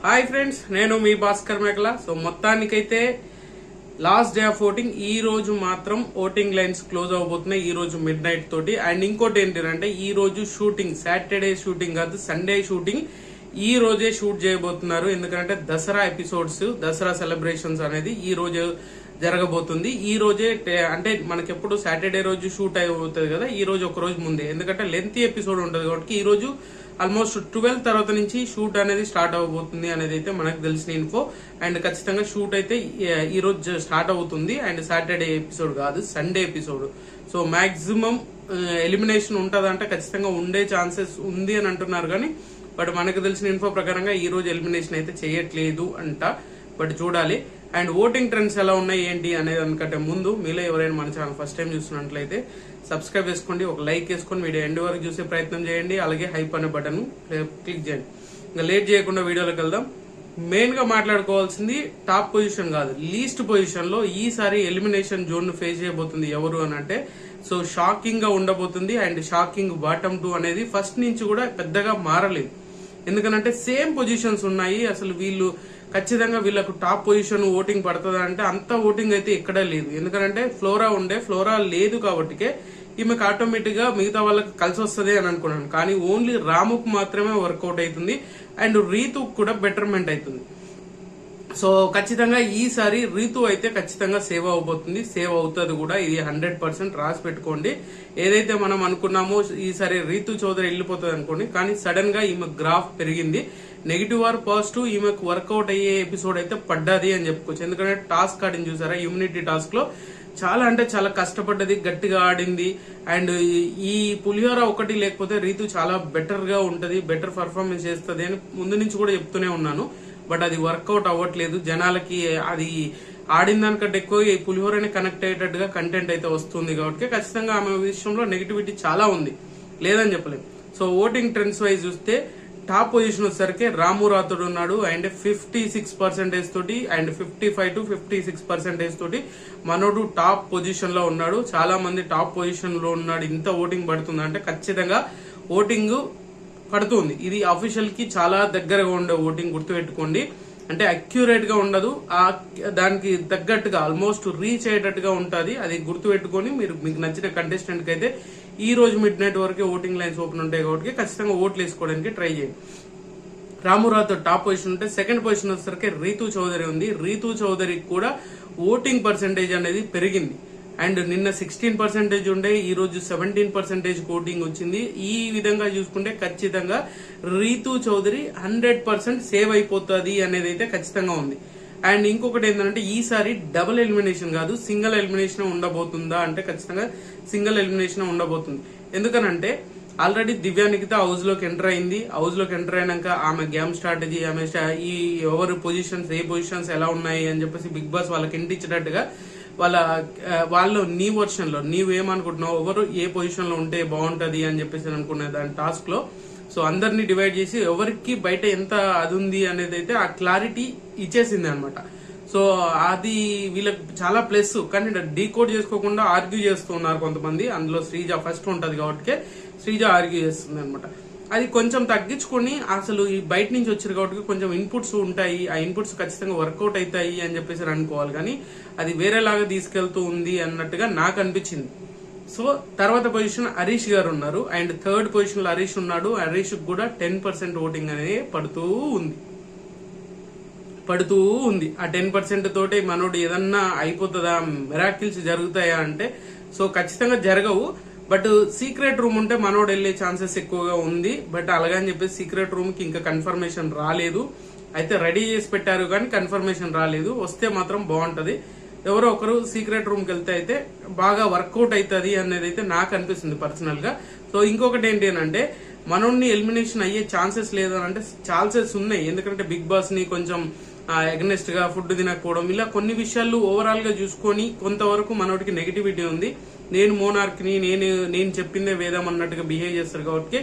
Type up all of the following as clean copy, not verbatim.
Hi friends, నేను మీ భాస్కర్ మేకల. So మొత్తానికైతే లాస్ట్ డే ఆఫ్ ఓటింగ్. ఈ రోజు మాత్రం ఓటింగ్ లైన్స్ క్లోజ్ అవబోతున్నాయి ఈ రోజు మిడ్ నైట్ తోటి. అండ్ ఇంకోటి ఏంటంటే ఈ రోజు షూటింగ్ సాటర్డే షూటింగ్ కాదు, సండే షూటింగ్ ఈ రోజే షూట్ చేయబోతున్నారు. ఎందుకంటే దసరా ఎపిసోడ్స్, దసరా సెలబ్రేషన్స్ అనేది ఈ రోజు జరగబోతుంది. ఈ రోజే అంటే మనకెప్పుడు సాటర్డే రోజు షూట్ అయిపోతుంది కదా, ఈ రోజు ఒక రోజు ముందే. ఎందుకంటే లెంత్ ఎపిసోడ్ ఉంటుంది కాబట్టి ఈ రోజు ఆల్మోస్ట్ 12 తర్వాత నుంచి షూట్ అనేది స్టార్ట్ అవబోతుంది అనేది అయితే మనకు తెలిసిన ఇన్ఫో. అండ్ ఖచ్చితంగా షూట్ అయితే ఈ రోజు స్టార్ట్ అవుతుంది. అండ్ సాటర్డే ఎపిసోడ్ కాదు, Sunday episode. So maximum elimination ఉంటదంటే ఖచ్చితంగా ఉండే ఛాన్సెస్ ఉంది అని అంటున్నారు. కానీ బట్ మనకు తెలిసిన ఇన్ఫో ప్రకారంగా ఈ రోజు ఎలిమినేషన్ అయితే చేయట్లేదు అంట. బట్ చూడాలి. అండ్ ఓటింగ్ ట్రెండ్స్ ఎలా ఉన్నాయి ఏంటి అనేది అనుకంటే ముందు మీలో ఎవరైనా మన ఛానల్ ఫస్ట్ టైం చూస్తున్నట్లయితే సబ్స్క్రైబ్ చేసుకోండి, ఒక లైక్ వేసుకొని వీడియో ఎండ్ వరకు చూసే ప్రయత్నం చేయండి. అలాగే హైప్ అనే బటన్ క్లిక్ చేయండి. ఇంకా లేట్ చేయకుండా వీడియోలోకి వెళ్దాం. మెయిన్ గా మాట్లాడుకోవాల్సింది టాప్ పొజిషన్ కాదు, లీస్ట్ పొజిషన్ లో ఈసారి ఎలిమినేషన్ జోన్ ను ఫేస్ చేయబోతుంది ఎవరు అని అంటే, సో షాకింగ్ గా ఉండబోతుంది. అండ్ షాకింగ్ బాటమ్ 2 అనేది ఫస్ట్ నుంచి కూడా పెద్దగా మారలేదు. ఎందుకనంటే సేమ్ పొజిషన్స్ ఉన్నాయి. అసలు వీళ్ళు ఖచ్చితంగా వీళ్ళకు టాప్ పొజిషన్ ఓటింగ్ పడుతుందా అంటే అంత ఓటింగ్ అయితే ఎక్కడా లేదు. ఎందుకంటే ఫ్లోరా లేదు కాబట్టికే ఈమెకు ఆటోమేటిక్ గా మిగతా వాళ్ళకి కలిసి వస్తుంది అని అనుకున్నాను. కానీ ఓన్లీ రాముకు మాత్రమే వర్కౌట్ అవుతుంది. అండ్ రీతుకు కూడా బెటర్మెంట్ అవుతుంది. సో ఖచ్చితంగా ఈసారి రీతు అయితే ఖచ్చితంగా సేవ్ అవబోతుంది, సేవ్ అవుతుంది కూడా. ఇది 100% రాసి పెట్టుకోండి. ఏదైతే మనం అనుకున్నామో ఈసారి రీతు చౌదరి వెళ్ళిపోతుంది అనుకోండి, కానీ సడన్ గా ఈమె గ్రాఫ్ పెరిగింది. నెగిటివ్ ఆర్ పాజిటివ్ ఈమెకు వర్కౌట్ అయ్యే ఎపిసోడ్ అయితే పడ్డది అని చెప్పుకోవచ్చు. ఎందుకంటే టాస్క్ ఆడింది చూసారా, ఇమ్యూనిటీ టాస్క్ లో చాలా అంటే చాలా కష్టపడ్డది, గట్టిగా ఆడింది. అండ్ ఈ పులిహోర ఒకటి లేకపోతే రీతు చాలా బెటర్ గా ఉంటది, బెటర్ పర్ఫార్మెన్స్ చేస్తుంది అని ముందు నుంచి కూడా చెప్తూనే ఉన్నాను. బట్ అది వర్కౌట్ అవ్వట్లేదు. జనాలకి అది ఆడిన దానికంటే ఎక్కువ ఈ పులిహోరని కనెక్ట్ అయ్యేటట్టుగా కంటెంట్ అయితే వస్తుంది. కాబట్టి ఖచ్చితంగా ఆమె విషయంలో నెగిటివిటీ చాలా ఉంది, లేదని చెప్పలేము. సో ఓటింగ్ ట్రెండ్స్ వైజ్ చూస్తే టాప్ పొజిషన్ వచ్చేసరికి రాము రాథోడ్ ఉన్నాడు. అండ్ 56% తోటి అండ్ 55 to 56% తోటి మనోడు టాప్ పొజిషన్ లో ఉన్నాడు. చాలా మంది టాప్ పొజిషన్ లో ఉన్నాడు. ఇంత ఓటింగ్ పడుతుంది అంటే ఖచ్చితంగా ఓటింగ్ పడుతుంది. ఇది అఫీషియల్ కి చాలా దగ్గరగా ఉండే ఓటింగ్, గుర్తుపెట్టుకోండి. అంటే అక్యురేట్ గా ఉండదు, దానికి తగ్గట్టుగా ఆల్మోస్ట్ రీచ్ అయ్యేటట్టుగా ఉంటుంది. అది గుర్తుపెట్టుకొని మీరు మీకు నచ్చిన కంటెస్టెంట్ కి అయితే ఈ రోజు మిడ్ నైట్ వరకు ఓటింగ్ లైన్స్ ఓపెన్ ఉంటాయి కాబట్టి ఖచ్చితంగా ఓట్లు వేసుకోవడానికి ట్రై చేయండి. రామురాతో టాప్ పొజిషన్ ఉంటే సెకండ్ పొజిషన్ వచ్చేసరికి రీతు చౌదరి ఉంది. రీతు చౌదరికి కూడా ఓటింగ్ పర్సెంటేజ్ అనేది పెరిగింది. అండ్ నిన్న 16% ఉండే, ఈ రోజు 17% ఓటింగ్ వచ్చింది. ఈ విధంగా చూసుకుంటే ఖచ్చితంగా రీతు చౌదరి 100% సేవ్ అయిపోతుంది అనేది అయితే ఖచ్చితంగా ఉంది. అండ్ ఇంకొకటి ఏంటంటే ఈసారి డబుల్ ఎలిమినేషన్ కాదు, సింగిల్ ఎలిమినేషన్ ఉండబోతుందా అంటే ఖచ్చితంగా సింగిల్ ఎలిమినేషన్ ఉండబోతుంది. ఎందుకనంటే ఆల్రెడీ దివ్యానికిత హౌస్ లోకి ఎంటర్ అయింది. హౌస్ లోకి ఎంటర్ అయినాక ఆమె గేమ్ స్ట్రాటజీ, ఆమె ఈ ఎవరు పొజిషన్స్, ఏ పొజిషన్స్ ఎలా ఉన్నాయి అని చెప్పేసి బిగ్ బాస్ వాళ్ళకి ఇంటించేటట్టుగా వాళ్ళు నీ వర్షన్ లో నీవేమనుకుంటున్నావు, ఎవరు ఏ పొజిషన్ లో ఉంటే బాగుంటది అని చెప్పేసి అనుకునే దాని టాస్క్ లో సో అందరినీ డివైడ్ చేసి ఎవరికి బయట ఎంత అది ఉంది అనేది అయితే ఆ క్లారిటీ ఇచ్చేసింది అనమాట. సో అది వీళ్ళకి చాలా ప్లస్. కానీ డీకోడ్ చేసుకోకుండా ఆర్గ్యూ చేస్తున్నారు కొంతమంది. అందులో శ్రీజ ఫస్ట్ ఉంటది కాబట్టి శ్రీజ ఆర్గ్యూ చేస్తుంది అనమాట. అది కొంచెం తగ్గించుకొని అసలు ఈ బయట నుంచి వచ్చారు కాబట్టి కొంచెం ఇన్పుట్స్ ఉంటాయి, ఆ ఇన్పుట్స్ ఖచ్చితంగా వర్కౌట్ అవుతాయి అని చెప్పేసి అనుకోవాలి. కానీ అది వేరేలాగా తీసుకెళ్తూ ఉంది అన్నట్టుగా నాకు అనిపించింది. సో తర్వాత పొజిషన్ హరీష్ గారు ఉన్నారు. అండ్ థర్డ్ పొజిషన్ లో హరీష్ ఉన్నాడు. హరీష్ కూడా 10% ఓటింగ్ అనేది పడుతూ ఉంది. ఆ 10% తోటి మనోడు ఏదన్నా అయిపోతుందా, మిరాకిల్స్ జరుగుతాయా అంటే సో ఖచ్చితంగా జరగవు. బట్ సీక్రెట్ రూమ్ ఉంటే మనోడు వెళ్లే ఛాన్సెస్ ఎక్కువగా ఉంది. బట్ అలాగని చెప్పేసి సీక్రెట్ రూమ్ కి ఇంకా కన్ఫర్మేషన్ రాలేదు. అయితే రెడీ చేసి పెట్టారు కానీ కన్ఫర్మేషన్ రాలేదు. వస్తే మాత్రం బాగుంటది. ఎవరో ఒకరు సీక్రెట్ రూమ్ కి వెళ్తే అయితే బాగా వర్కౌట్ అవుతుంది అనేది అయితే నాకు అనిపిస్తుంది పర్సనల్ గా. సో ఇంకొకటి ఏంటి అంటే మనోడిని ఎలిమినేషన్ అయ్యే ఛాన్సెస్ లేదని అంటే ఛాన్సెస్ ఉన్నాయి. ఎందుకంటే బిగ్ బాస్ ని కొంచెం అగెనెస్ట్ గా ఫుడ్ తినకపోవడం, ఇలా కొన్ని విషయాలు ఓవరాల్ గా చూసుకొని కొంతవరకు మనోడికి నెగిటివిటీ ఉంది. నేను మోనార్క్ ని నేను చెప్పిందే వేదం అన్నట్టుగా బిహేవ్ చేస్తారు కాబట్టి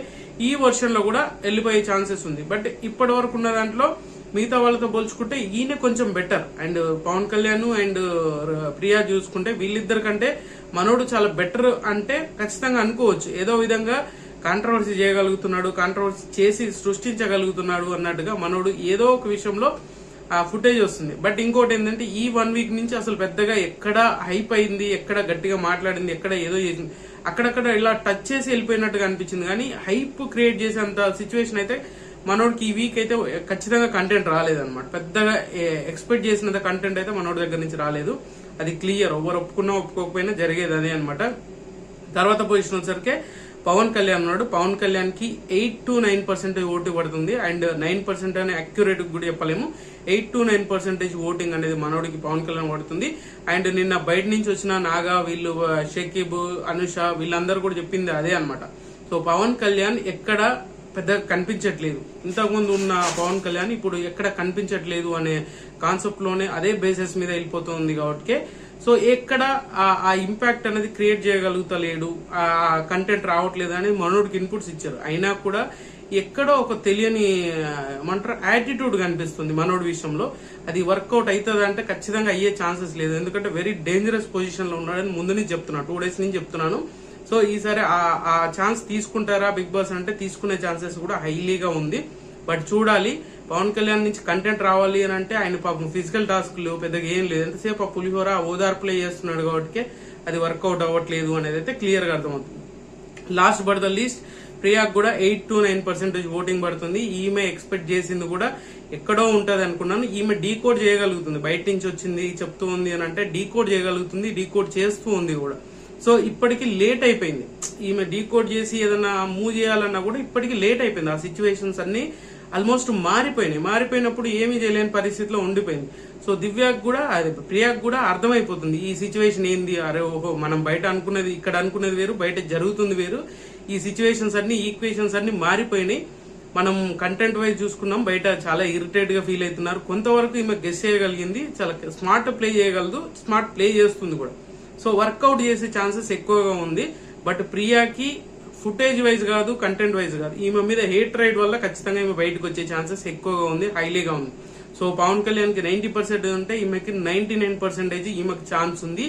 ఈ వర్షన్ లో కూడా వెళ్ళిపోయే ఛాన్సెస్ ఉంది. బట్ ఇప్పటి వరకు ఉన్న దాంట్లో మిగతా వాళ్ళతో పోల్చుకుంటే ఈయన కొంచెం better. And Pavan Kalyan and Priya చూసుకుంటే వీళ్ళిద్దరి కంటే మనోడు చాలా బెటర్ అంటే ఖచ్చితంగా అనుకోవచ్చు. ఏదో విధంగా కాంట్రవర్సీ చేయగలుగుతున్నాడు, కాంట్రవర్సీ చేసి సృష్టించగలుగుతున్నాడు అన్నట్టుగా మనోడు ఏదో ఒక విషయంలో ఆ ఫుటేజ్ వస్తుంది. బట్ ఇంకోటి ఏంటంటే ఈ 1 వీక్ నుంచి అసలు పెద్దగా ఎక్కడ హైప్ అయింది, ఎక్కడ గట్టిగా మాట్లాడింది, ఎక్కడ ఏదో చేసింది, అక్కడక్కడ ఇలా టచ్ చేసి వెళ్ళిపోయినట్టుగా అనిపించింది. కానీ హైప్ క్రియేట్ చేసేంత సిచ్యువేషన్ అయితే మనోడికి ఈ వీక్ అయితే ఖచ్చితంగా కంటెంట్ రాలేదన్నమాట. పెద్దగా ఎక్స్పెక్ట్ చేసినంత కంటెంట్ అయితే మనోడి దగ్గర నుంచి రాలేదు. అది క్లియర్, ఎవరు ఒప్పుకున్నా ఒప్పుకోకపోయినా జరిగేది అదే అనమాట. తర్వాత పొజిషన్ వచ్చేసరికి పవన్ కళ్యాణ్ ఉన్నాడు. పవన్ కళ్యాణ్ కి 8 to 9% ఓటు పడుతుంది. అండ్ 9% అనే అక్యురేట్ కూడా చెప్పలేము. 8 to 9% ఓటింగ్ అనేది మనోడికి పవన్ కళ్యాణ్ పడుతుంది. అండ్ నిన్న బయట నుంచి వచ్చిన నాగా, వీళ్ళు షకీబ్, అనుష, వీళ్ళందరూ కూడా చెప్పింది అదే అనమాట. సో పవన్ కళ్యాణ్ ఎక్కడ పెద్దగా కనిపించట్లేదు. ఇంతకుముందు ఉన్న పవన్ కళ్యాణ్ ఇప్పుడు ఎక్కడ కనిపించట్లేదు అనే కాన్సెప్ట్ లోనే అదే బేసిస్ మీద వెళ్ళిపోతుంది కాబట్టి సో ఎక్కడ ఆ ఇంపాక్ట్ అనేది క్రియేట్ చేయగలుగుతలేడు, ఆ కంటెంట్ రావట్లేదు అని మనోడికి ఇన్పుట్స్ ఇచ్చారు. అయినా కూడా ఎక్కడో ఒక తెలియని ఏమంటారు యాటిట్యూడ్ కనిపిస్తుంది మనోడి విషయంలో. అది వర్కౌట్ అవుతుంది అంటే ఖచ్చితంగా అయ్యే ఛాన్సెస్ లేదు. ఎందుకంటే వెరీ డేంజరస్ పొజిషన్ లో ఉన్నాడని ముందు నుంచి చెప్తున్నాను, 2 days నుంచి చెప్తున్నాను. సో ఈసారి ఆ ఛాన్స్ తీసుకుంటారా బిగ్ బాస్ అంటే తీసుకునే ఛాన్సెస్ కూడా హైలీగా ఉంది. బట్ చూడాలి. పవన్ కళ్యాణ్ నుంచి కంటెంట్ రావాలి అని అంటే ఆయన పాపం ఫిజికల్ టాస్క్లు పెద్దగా ఏం లేదు. ఎంతసేపు ఆ పులిహోర ఓదార్పులే చేస్తున్నాడు కాబట్టి అది వర్కౌట్ అవ్వట్లేదు అనేది అయితే క్లియర్ గా అర్థమవుతుంది. లాస్ట్ బట్ ద లీస్ట్ ప్రియాకు కూడా 8 to 9% ఓటింగ్ పడుతుంది. ఈమె ఎక్స్పెక్ట్ చేసింది కూడా ఎక్కడో ఉంటది అనుకున్నాను. ఈమె డీకోడ్ చేయగలుగుతుంది, బయట నుంచి వచ్చింది చెప్తూ ఉంది అని అంటే డీకోడ్ చేయగలుగుతుంది, డీకోడ్ చేస్తూ ఉంది కూడా. సో ఇప్పటికి లేట్ అయిపోయింది. ఈమె డీకోడ్ చేసి ఏదైనా మూవ్ చేయాలన్నా కూడా ఇప్పటికి లేట్ అయిపోయింది. ఆ సిచ్యువేషన్స్ అన్ని ఆల్మోస్ట్ మారిపోయినప్పుడు ఏమీ చేయలేని పరిస్థితిలో ఉండిపోయింది. సో దివ్యాకు కూడా అదే ప్రియాకు కూడా అర్థమైపోతుంది ఈ సిచ్యువేషన్ ఏంది. అరే ఓహో, మనం బయట అనుకున్నది ఇక్కడ అనుకున్నది వేరు, బయట జరుగుతుంది వేరు. ఈ సిచ్యువేషన్స్ అన్ని ఈక్వేషన్స్ అన్ని మారిపోయినాయి. మనం కంటెంట్ వైజ్ చూసుకున్నాం, బయట చాలా ఇరిటేట్ గా ఫీల్ అవుతున్నారు. కొంతవరకు ఈమె గెస్ చేయగలిగింది, చాలా స్మార్ట్ ప్లే చేయగలదు, స్మార్ట్ ప్లే చేస్తుంది కూడా. సో వర్కౌట్ చేసే ఛాన్సెస్ ఎక్కువగా ఉంది. బట్ ప్రియాకి ఫుటేజ్ వైజ్ కాదు, కంటెంట్ వైజ్ కాదు, ఈమె మీద హేట్ రైడ్ వల్ల ఖచ్చితంగా ఈమె బయటకు వచ్చే ఛాన్సెస్ ఎక్కువగా ఉంది, హైలీగా ఉంది. సో పవన్ కళ్యాణ్ కి 90% ఉంటే ఈమెకి 99% ఈమెకి ఛాన్స్ ఉంది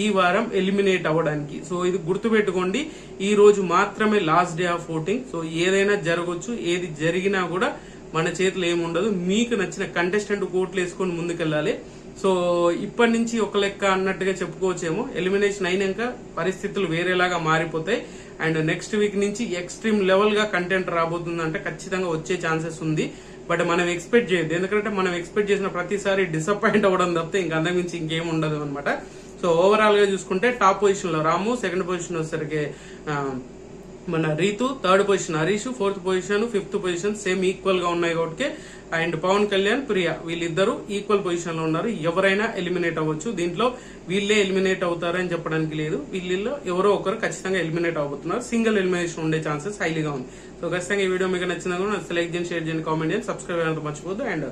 ఈ వారం ఎలిమినేట్ అవ్వడానికి. సో ఇది గుర్తుపెట్టుకోండి. ఈ రోజు మాత్రమే last day of voting. So ఏదైనా జరగవచ్చు, ఏది జరిగినా కూడా మన చేతిలో ఏముండదు. మీకు నచ్చిన కంటెస్టెంట్ కోట్లు వేసుకొని ముందుకెళ్ళాలి. సో ఇప్పటి నుంచి ఒక లెక్క అన్నట్టుగా చెప్పుకోవచ్చేమో. ఎలిమినేషన్ అయినాక పరిస్థితులు వేరేలాగా మారిపోతాయి. అండ్ నెక్స్ట్ వీక్ నుంచి ఎక్స్ట్రీమ్ లెవెల్ గా కంటెంట్ రాబోతుందంటే ఖచ్చితంగా వచ్చే ఛాన్సెస్ ఉంది. బట్ మనం ఎక్స్పెక్ట్ చేయొద్దు, ఎందుకంటే మనం ఎక్స్పెక్ట్ చేసిన ప్రతిసారి డిసప్పాయింట్ అవ్వడం తప్పితే ఇంకా అంతకుమించి ఇంకేం ఉండదు అనమాట. సో ఓవరాల్ గా చూసుకుంటే టాప్ పొజిషన్ లో రాము, సెకండ్ పొజిషన్ వచ్చేసరికి మన Ritu, third position Harish, fourth position, fifth position same equal గా ఉన్నాయి కాబట్టి. అండ్ పవన్ కళ్యాణ్, ప్రియా వీళ్ళిద్దరూ ఈక్వల్ పొజిషన్ లో ఉన్నారు. ఎవరైనా ఎలిమినేట్ అవ్వచ్చు. దీంట్లో వీళ్ళే ఎలిమినేట్ అవుతారని చెప్పడానికి లేదు. వీళ్ళలో ఎవరో ఒకరు ఖచ్చితంగా ఎలిమినేట్ అవబోతున్నారు. సింగిల్ ఎలిమినేషన్ ఉండే ఛాన్సెస్ హైలీగా ఉంది. సో ఖచ్చితంగా ఈ వీడియో మీకు నచ్చిందా కూడా లైక్ చేయండి, షేర్ చేయండి, కామెంట్ చేయండి, సబ్స్క్రైబ్ అయ్యేంత మర్చిపోద్దు. అండ్